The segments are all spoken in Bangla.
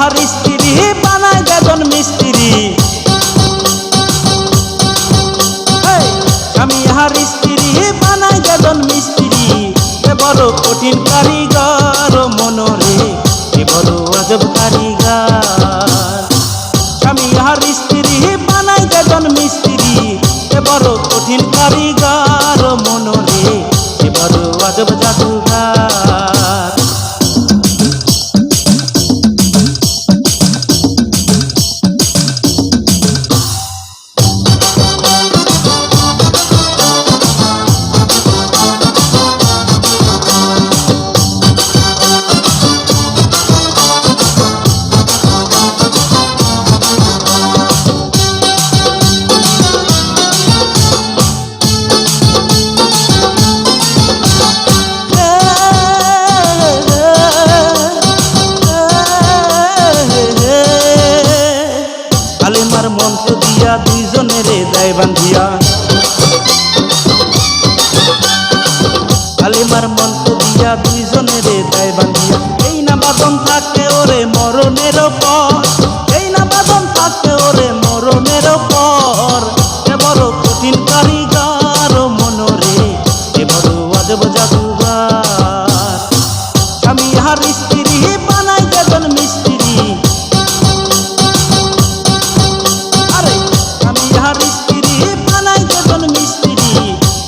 ইহার স্ত্রী বানায় দেজন মিস্ত্রি, স্বামী ইহার স্ত্রী বানায় দেজন মিস্ত্রি। এ বড় কঠিন কারিগর মনরে, এ বড় আজব কারিগর। স্বামী ইহার স্ত্রী বানায় দেজন মিস্ত্রি, এ বড় কঠিন কারিগর মনরে, এ বড় আজব জাদুঘর। কালেমার মন্ত্র দিয়া দুইজনেরে দেয় বান্ধিয়া, কালেমার মন্ত্র দিয়া দুইজনেরে দেয় বান্ধিয়া। এই না বাদন থাকে ওরে মরণের পর, এই না বাদন থাকে ওরে মরণের পর। এ বড় কঠিন কারিগর মনরে, এ বড় আজব জাদুঘর। স্বামী ইহার স্ত্রী বানায় দেজন মিস্ত্রি, ইহার স্ত্রী বানায় দেজন মিস্ত্রি।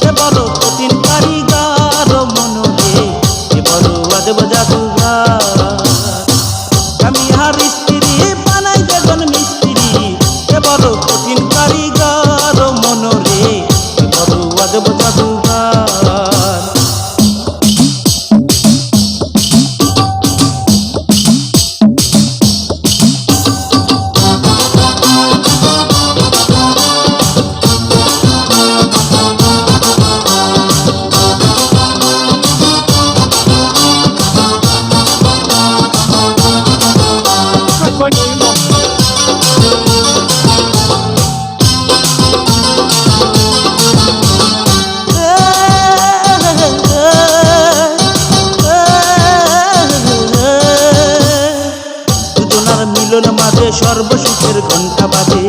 এ বড় কঠিন কারিগর মনরে, এ বড় আজব জাদুঘর। স্বামী ইহার স্ত্রী বানায় দেজন মিস্ত্রি, এ বড় কঠিন কারিগর মনরে, এ বড় আজব জাদুঘর। দুজনার মিলন মাঝে সর্বসুখের ঘণ্টা বাজে,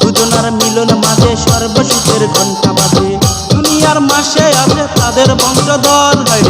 দুজনার মিলন মাঝে সর্বসুখের ঘণ্টা বাজে। দুনিয়ার মাসে আছে তাদের বংশধর, হয়